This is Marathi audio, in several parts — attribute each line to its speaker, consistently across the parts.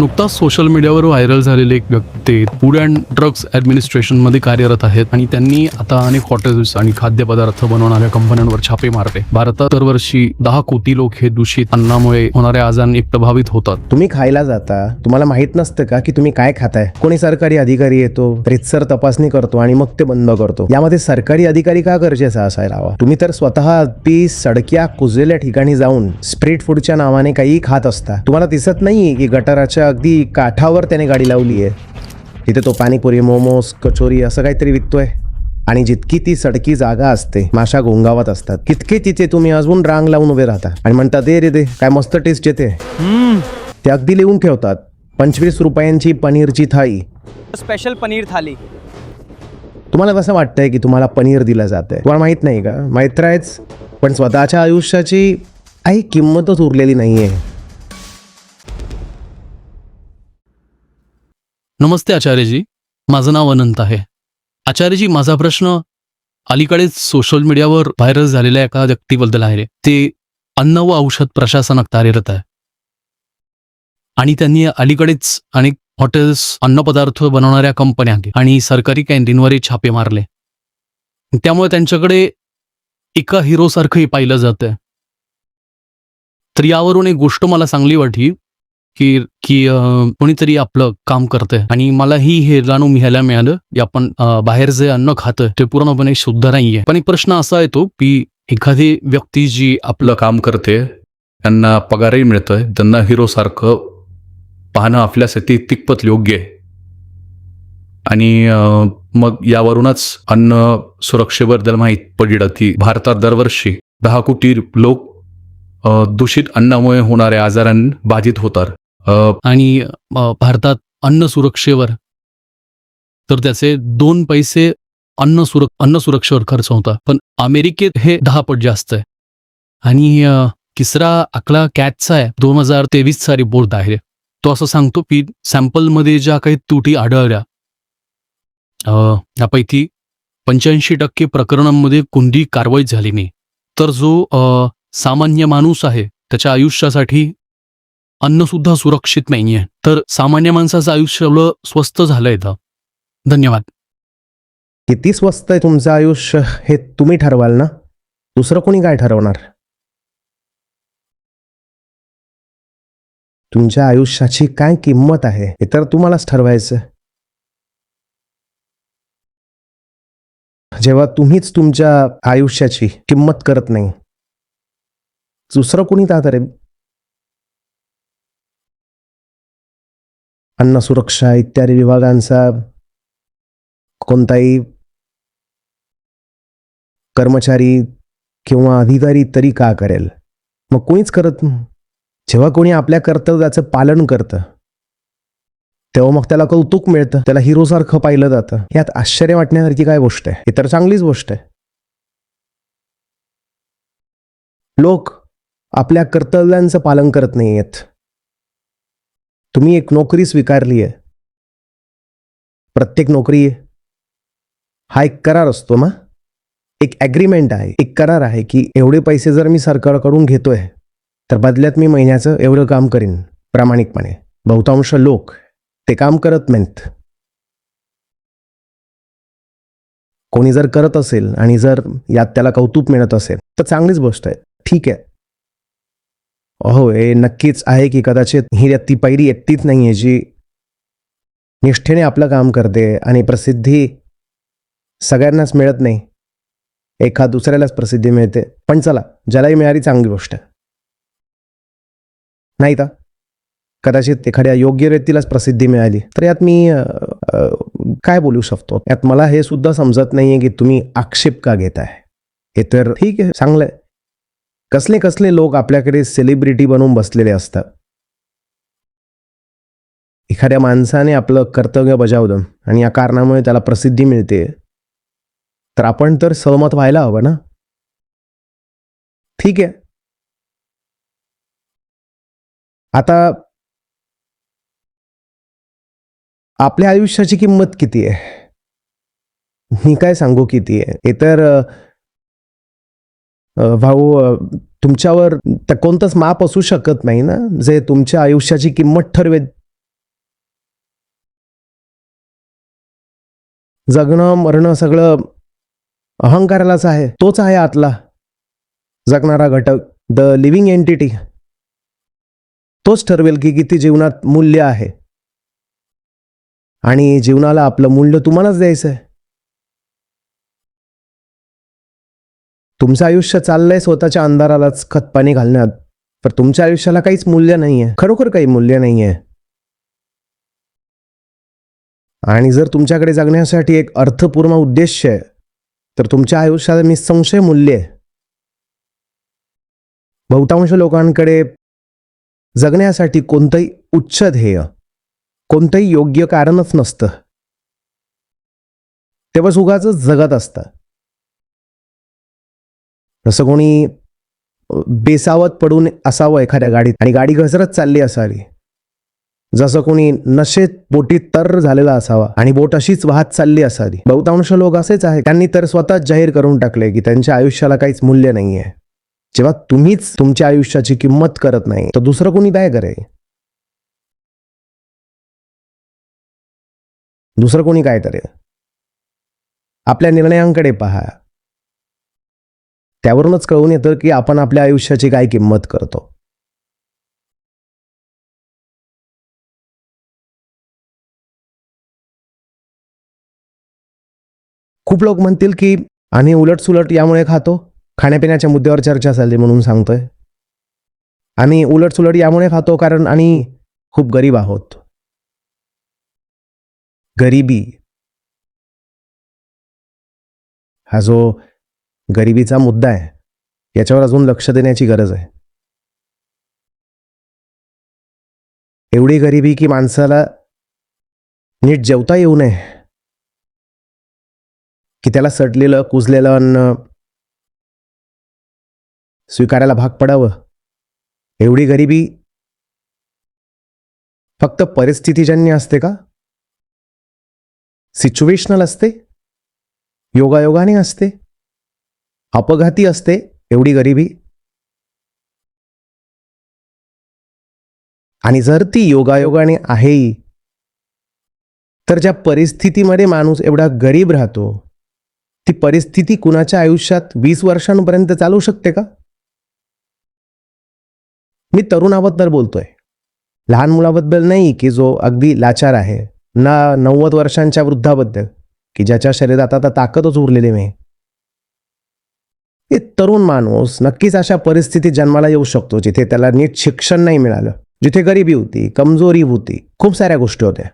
Speaker 1: नुकताच सोशल मीडियावर व्हायरल झालेले एक व्यक्ती फूड अँड ड्रग्स ॲडमिनिस्ट्रेशनमध्ये कार्यरत आहेत आणि त्यांनी आता अनेक हॉटेल्स आणि खाद्यपदार्थ बनवणाऱ्या कंपन्यांवर छापे मारले. भारतात दरवर्षी 10 कोटी लोक हे दूषित अन्नामुळे होणाऱ्या आजारांनी प्रभावित होतात.
Speaker 2: तुम्ही खायला जाता, तुम्हाला माहित नसतं का की तुम्ही काय खाताय? कोणी सरकारी अधिकारी येतो, रितसर तपासणी करतो आणि मग ते बंद करतो. यामध्ये सरकारी अधिकारी का गरजेचा असायला हवा? तुम्ही तर स्वतः अगदी सडक्या कुजलेल्या ठिकाणी जाऊन स्ट्रीट फूडच्या नावाने काही खात असता. तुम्हाला दिसत नाही की गटाराच्या अगदी काठावर त्याने गाडी लावली आहे, तिथे तो पाणीपुरी, मोमोज, कचोरी असं काहीतरी विकतोय. आणि जितकी ती सडकी जागा असते, माशा घोंगावत असतात, तितके तिथे तुम्ही अजून रांग लावून उभे राहता आणि म्हणता दे रे दे, काय मस्त टेस्ट येते. ते अगदी लिहून ठेवतात 25 रुपयांची पनीरची थाळी,
Speaker 3: स्पेशल पनीर थाली.
Speaker 2: तुम्हाला कसं वाटतंय की तुम्हाला पनीर दिलं जातंय? तुम्हाला माहित नाही का? माहित राहायच, पण स्वतःच्या आयुष्याची काही किंमतच उरलेली नाहीये.
Speaker 1: नमस्ते आचार्यजी, माझं नाव अनंत आहे. आचार्यजी, माझा प्रश्न अलीकडेच सोशल मीडियावर व्हायरल झालेल्या एका व्यक्तीबद्दल आहे. ते अन्न व औषध प्रशासनात कार्यरत आहे आणि त्यांनी अलीकडेच अनेक हॉटेल्स, अन्नपदार्थ बनवणाऱ्या कंपन्या आणि सरकारी कॅन्टीनवरही छापे मारले. त्यामुळे त्यांच्याकडे एका हिरोसारखंही पाहिलं जातं. तर यावरून एक गोष्ट मला चांगली वाटली की कोणीतरी आपलं काम करतंय आणि मलाही हे जाणून घ्यायला मिळालं की आपण बाहेर जे अन्न खातं ते पूर्णपणे शुद्ध नाहीये. पण एक प्रश्न असा येतो की एखादी व्यक्ती जी आपलं काम करते, त्यांना पगारही मिळतोय, त्यांना हिरोसारखं पाहणं आपल्यासाठी तितपत योग्य आहे. आणि मग यावरूनच अन्न सुरक्षेबद्दल माहीत पडलं की भारतात दरवर्षी 10 कोटी लोक दूषित अन्नामुळे होणाऱ्या आजारांनी बाधित होतात. आणि भारतात अन्न सुरक्षेवर तर त्याचे 2 पैसे अन्न सुरक्षेवर खर्च होतात, पण अमेरिकेत हे 10 पट जास्त आहे. आणि तिसरा आकडा कॅचचा आहे, 2023चा रिपोर्ट आहे. तो असं सांगतो की सॅम्पलमध्ये ज्या काही त्रुटी आढळल्या यापैकी 85% प्रकरणांमध्ये कोणतीही कारवाई झाली नाही. तर जो सामान्य माणूस आहे त्याच्या आयुष्यासाठी अन्न सुद्धा सुरक्षित नाहीये. तर सामान्य माणसाचं आयुष्य एवढं स्वस्त झालंय. धन्यवाद.
Speaker 2: किती स्वस्त आहे तुमचं आयुष्य हे तुम्ही ठरवाल ना, दुसरं कोणी काय ठरवणार? तुमच्या आयुष्याची काय किंमत आहे हे तर तुम्हालाच ठरवायचं. जेव्हा तुम्हीच तुमच्या आयुष्याची किंमत करत नाही, दुसरं कोणी का करेल? अन्न सुरक्षा इत्यादी विभागांचा कोणताही कर्मचारी किंवा अधिकारी तरी का करेल? मग कोणीच करत नाही. जेव्हा कोणी आपल्या कर्तव्याचं पालन करतं तेव्हा मग त्याला कौतुक मिळतं, त्याला हिरोसारखं पाहिलं जातं. यात आश्चर्य वाटण्यासारखी काय गोष्ट आहे? हे तर चांगलीच गोष्ट आहे. लोक आपल्या कर्तव्यांचं पालन करत नाहीयेत. तुम्ही एक नोकरी स्वीकारली आहे. प्रत्येक नोकरी हा एक करार असतो ना, एक ॲग्रीमेंट आहे, एक करार आहे की एवढे पैसे जर मी सरकारकडून घेतोय तर बदल्यात मी महिन्याचं एवढं काम करीन प्रामाणिकपणे. बहुतांश लोक ते काम करत नाहीत. कोणी जर करत असेल आणि जर यात त्याला कौतुक मिळत असेल तर चांगलीच गोष्ट आहे, ठीक आहे. हो, हे नक्कीच आहे की कदाचित ही ती पहिली एकटीच नाही आहे जी निष्ठेने आपलं काम करते आणि प्रसिद्धी सगळ्यांनाच मिळत नाही, एखाद दुसऱ्यालाच प्रसिद्धी मिळते. पण चला, ज्यालाही मिळाली चांगली गोष्ट नाही तर कदाचित एखाद्या योग्य व्यक्तीलाच प्रसिद्धी मिळाली तर यात मी काय बोलू शकतो? यात मला हे सुद्धा समजत नाहीये की तुम्ही आक्षेप का घेताय. हे तर ठीक आहे, चांगलं आहे. कसले कसले लोक आपल्याकडे सेलिब्रिटी बनून बसलेले असतात. एखाद्या माणसाने आपलं कर्तव्य बजावलं आणि या कारणामुळे त्याला प्रसिद्धी मिळते तर आपण तर सहमत व्हायला हवं ना. ठीक आहे, आता आपल्या आयुष्याची किंमत किती आहे मी काय सांगू किती आहे? हे तर भाऊ तुमच्यावर कोणतंच माप असू शकत नाही ना जे तुमच्या आयुष्याची किंमत ठरवेल. जगणं मरणं सगळं अहंकारालाच आहे. तोच आहे आतला जगणारा घटक, द लिव्हिंग एंटिटी. तोच ठरवेल की किती जीवनात मूल्य आहे. आणि जीवनाला आपलं मूल्य तुम्हालाच द्यायचं आहे. तुमचं आयुष्य चाललंय स्वतःच्या अंधारालाच खतपाणी घालण्यात, तर तुमच्या आयुष्याला काहीच मूल्य नाहीये, खरोखर काही मूल्य नाहीये. आणि जर तुमच्याकडे जगण्यासाठी एक अर्थपूर्ण उद्देश आहे, तर तुमच्या आयुष्याला निसंशय मूल्य आहे. बहुतांश लोकांकडे जगण्यासाठी कोणतंही उच्च ध्येय, कोणतंही योग्य कारणच नसतं. तेव्हा उगाचच जगत असतं. जसं कोणी बेसावत पडून असावं एखाद्या गाडीत आणि गाडी घसरत चालली असावी. जसं कोणी नशेत बोटीत तर झालेला असावा आणि बोट अशीच वाहत चालली असावी. बहुतांश लोक असेच आहेत. त्यांनी तर स्वतःच जाहीर करून टाकले की त्यांच्या आयुष्याला काहीच मूल्य नाहीये. जेव्हा तुम्हीच तुमच्या आयुष्याची किंमत करत नाही, तर दुसरं कोणी काय करेल? दुसरं कोणी काय करेल? आपल्या निर्णयांकडे पहा. त्यावरूनच कळून येतं की आपण आपल्या आयुष्याची काय किंमत करतो. खूप लोक म्हणतील की आम्ही उलटसुलट यामुळे खातो. खाण्यापिण्याच्या मुद्द्यावर चर्चा चालली म्हणून सांगतोय. आम्ही उलटसुलट यामुळे खातो कारण आम्ही खूप गरीब आहोत. गरिबी हा जो गरिबीचा मुद्दा आहे, याच्यावर अजून लक्ष देण्याची गरज आहे. एवढी गरिबी की माणसाला नीट जेवता येऊ नये, की त्याला सडलेलं कुजलेलं अन्न स्वीकारायला भाग पडावं. एवढी गरिबी फक्त परिस्थितीजन्य असते का? सिच्युएशनल असते, योगायोगाने असते, अपघाती असते एवढी गरिबी. आणि जर ती योगायोगाने आहे, तर ज्या परिस्थितीमध्ये माणूस एवढा गरीब राहतो, ती परिस्थिती कुणाच्या आयुष्यात 20 वर्षांपर्यंत चालू शकते का? मी तरुणाबद्दल बोलतोय, लहान मुलाबद्दल नाही की जो अगदी लाचार आहे, ना 90 वर्षांच्या वृद्धाबद्दल की ज्याच्या शरीरात आता ताकदच उरलेली नाही. एक तरुण माणूस नक्कीच अशा परिस्थितीत जन्माला येऊ शकतो जिथे त्याला नीट शिक्षण नाही मिळालं, जिथे गरिबी होती, कमजोरी होती, खूप साऱ्या गोष्टी होत्या.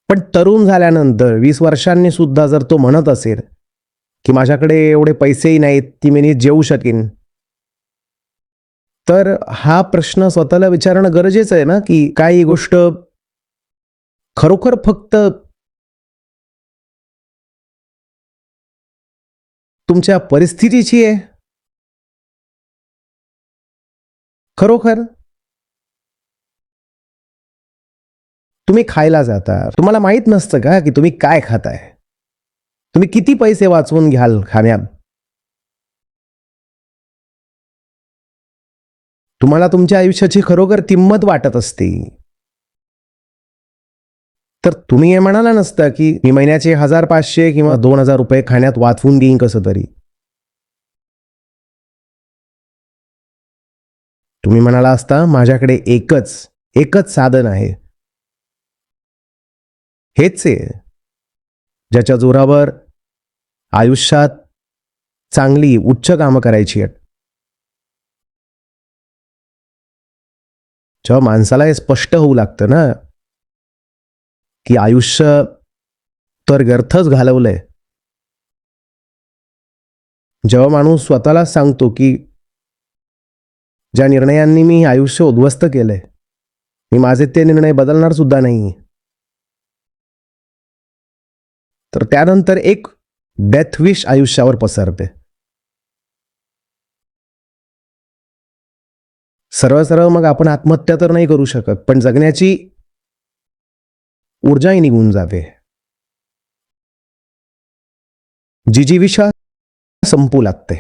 Speaker 2: पण तरुण झाल्यानंतर 20 वर्षांनी सुद्धा जर तो म्हणत असेल की माझ्याकडे एवढे पैसेही नाहीत की मी नीट जेवू शकेन, तर हा प्रश्न स्वतःला विचारणं गरजेचं आहे ना, की काय ही गोष्ट खरोखर फक्त तुमच्या परिस्थितीची आहे? खरोखर तुम्ही खायला जाता, तुम्हाला माहित नसतं का की तुम्ही काय खाताय? तुम्ही किती पैसे वाचवून घ्याल खाण्यात? तुम्हाला तुमच्या आयुष्याची खरोखर किंमत वाटत असते, तर तुम्ही हे म्हणाला नसता की मी महिन्याचे 1500 किंवा 2000 रुपये खाण्यात वाचवून घेईन कसं तरी. तुम्ही म्हणाला असता माझ्याकडे एकच साधन आहे, हेच आहे ज्याच्या जोरावर आयुष्यात चांगली उच्च कामं करायची आहेत. जेव्हा माणसाला हे स्पष्ट होऊ लागतं ना की आयुष्य तर व्यर्थच घालवलंय, जेव्हा माणूस स्वतःला सांगतो की ज्या निर्णयांनी मी आयुष्य उद्ध्वस्त केलंय, मी माझे ते निर्णय बदलणार सुद्धा नाही, तर त्यानंतर एक डेथ विश आयुष्यावर पसरते. सरळ सरळ मग आपण आत्महत्या तर नाही करू शकत, पण जगण्याची ऊर्जाही निघून जाते. जिजीविषा संपू लागते.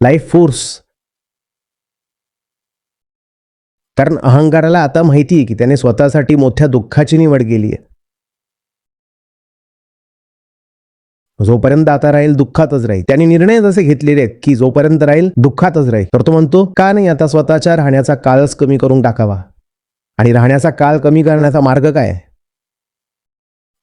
Speaker 2: Life force. कारण अहंकाराला आता माहिती आहे की त्याने स्वतःसाठी मोठ्या दुःखाची निवड केली आहे. जोपर्यंत आता राहील दुःखातच राहील. त्यांनी निर्णय जसे घेतलेले आहेत की जोपर्यंत राहील दुःखातच राहील, तर तो म्हणतो का नाही आता स्वतःच्या राहण्याचा काळच कमी करून टाकावा. आणि राहण्याचा काळ कमी करण्याचा मार्ग काय?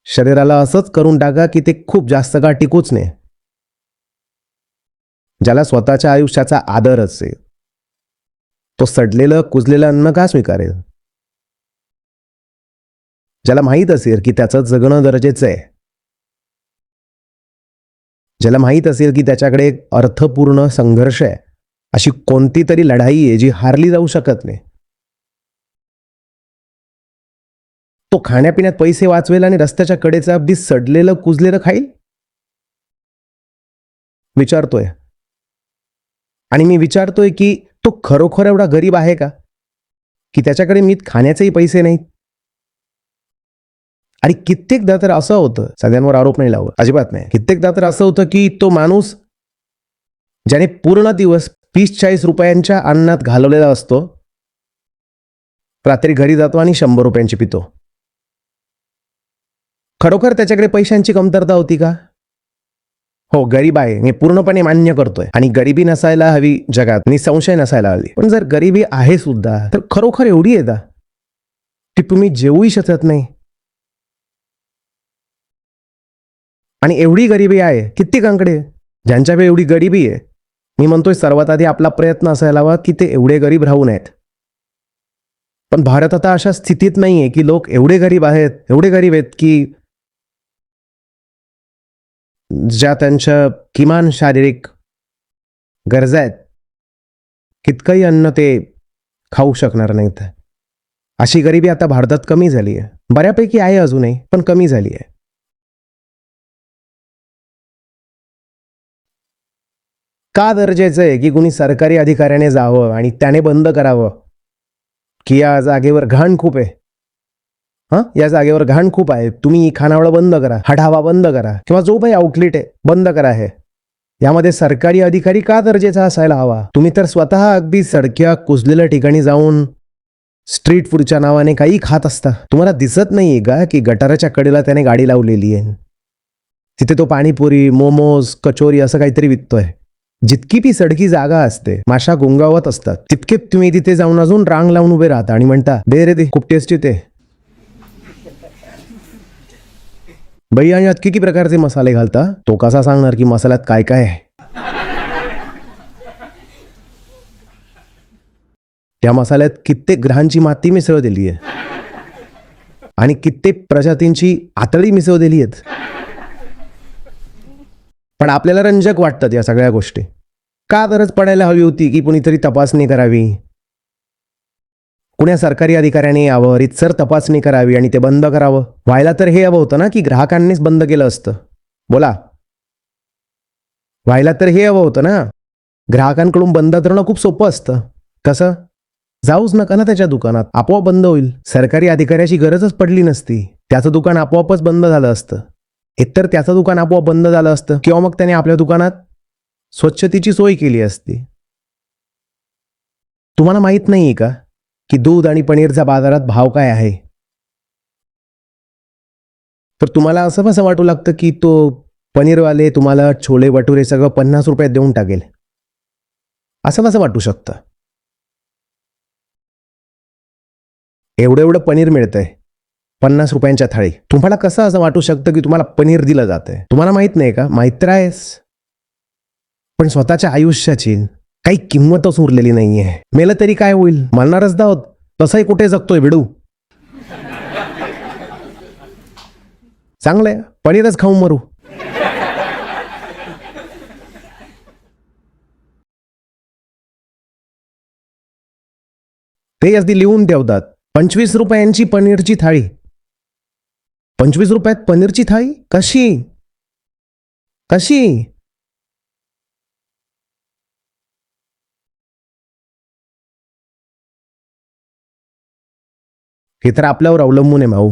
Speaker 2: शरीराला असंच करून टाका की ते खूप जास्त काळ टिकूच नये. ज्याला स्वतःच्या आयुष्याचा आदर असेल तो सडलेलं कुजलेलं अन्न का स्वीकारेल? ज्याला माहीत असेल की त्याचं जगणं गरजेचं आहे, ज्याला माहीत असेल की त्याच्याकडे एक अर्थपूर्ण संघर्ष आहे, अशी कोणती तरी लढाई आहे जी हारली जाऊ शकत नाही, तो खाण्यापिण्यात पैसे वाचवेल आणि रस्त्याच्या कडेचं अगदी सडलेलं कुजलेलं खाईल? विचारतोय. आणि मी विचारतोय की तो खरोखर एवढा गरीब आहे का की त्याच्याकडे नीट खाण्याचेही पैसे नाहीत? आणि कित्येकदा तर असं होतं, सगळ्यांवर आरोप नाही लावत, अजिबात नाही, कित्येकदा तर असं होतं की तो माणूस ज्याने पूर्ण दिवस 30-40 रुपयांच्या अन्नात घालवलेला असतो, रात्री घरी जातो आणि 100 रुपयांची पितो. खरोखर त्याच्याकडे पैशांची कमतरता होती का? हो, गरीब आहे हे पूर्णपणे मान्य करतोय आणि गरिबी नसायला हवी जगात, निसंशय नसायला हवी. पण जर गरिबी आहे सुद्धा तर खरोखर एवढी आहे का की तुम्ही जेवूही शकत नाही? आणि एवढी गरिबी आहे कित्येकांकडे, ज्यांच्याकडे एवढी गरिबी आहे. मी म्हणतोय सर्वात आधी आपला प्रयत्न असायला हवा की ते एवढे गरीब राहू नयेत. पण भारत आता अशा स्थितीत नाहीये की लोक एवढे गरीब आहेत की ज्या त्यांच्या किमान शारीरिक गरजा आहेत तितकंही अन्न ते खाऊ शकणार नाहीत. अशी गरिबी आता भारतात कमी झाली आहे. बऱ्यापैकी आहे अजूनही, पण कमी झाली आहे. का गरजेचं आहे की कुणी सरकारी अधिकाऱ्याने जावं आणि त्याने बंद करावं की या जागेवर घाण खूप आहे, या जागेवर घाण खूप आहे, तुम्ही खानावळ बंद करा, हा ढाबा बंद करा, किंवा जो काही आउटलेट आहे बंद करा आहे. यामध्ये सरकारी अधिकारी का गरजेचा असायला हवा? तुम्ही तर स्वतः अगदी सडक्या कुजलेल्या ठिकाणी जाऊन स्ट्रीट फूडच्या नावाने काही खात असता. तुम्हाला दिसत नाहीये का की गटाराच्या कडेला त्याने गाडी लावलेली आहे, तिथे तो पाणीपुरी, मोमोज, कचोरी असं काहीतरी विकतोय. जितकी ती सडकी जागा असते, माशा गुंगावत असतात, तितके तुम्ही तिथे जाऊन अजून रांग लावून उभे राहता आणि म्हणता दे रे दे, खूप टेस्टी ते. भैया यात किती प्रकारचे मसाले घालता? तो कसा सांगणार की मसाल्यात काय काय आहे? त्या मसाल्यात कित्येक ग्रहांची माती मिसळलेली आहे आणि कित्येक प्रजातींची आतळी मिसळलेली आहेत. पण आपल्याला रंजक वाटतात या सगळ्या गोष्टी. का गरज पडायला हवी होती की कुणीतरी तपासणी करावी, कुण्या सरकारी अधिकाऱ्याने यावं, रीतसर तपासणी करावी आणि ते बंद करावं? व्हायला तर हे हवं होतं ना की ग्राहकांनीच बंद केलं असतं. बोला, व्हायला तर हे हवं होतं ना. ग्राहकांकडून बंद करणं खूप सोपं असतं. कसं? जाऊच नका ना त्याच्या दुकानात, आपोआप बंद होईल. सरकारी अधिकाऱ्याची गरजच पडली नसती, त्याचं दुकान आपोआपच बंद झालं असतं. एकतर त्याचं दुकान आपोआप बंद झालं असतं किंवा मग त्याने आपल्या दुकानात स्वच्छतेची सोय केली असती. तुम्हाला माहित नाहीये का की दूध आणि पनीरचा बाजारात भाव काय आहे? तर तुम्हाला असं कसं वाटू लागतं की तो पनीरवाले तुम्हाला छोले भटुरे सगळं 50 रुपयात देऊन टाकेल? असं कसं वाटू शकतं? एवढं एवढं पनीर मिळतंय 50 रुपयांच्या थाळी, तुम्हाला कसं असं वाटू शकतं की तुम्हाला पनीर दिलं जातंय? तुम्हाला माहित नाही का? माहित तर आहेस, पण स्वतःच्या आयुष्याची काही किंमतच उरलेली नाहीये. मेलं तरी काय होईल, मरणारच आहोत, तसंही कुठे जगतोय भिडू. चांगलंय, पनीरच खाऊन मरू. ते अगदी लिहून ठेवतात 25 रुपयांची पनीरची थाळी. 25 रुपयात पनीरची थाळी? कशी कशी? हे तर आपल्यावर अवलंबून आहे भाऊ.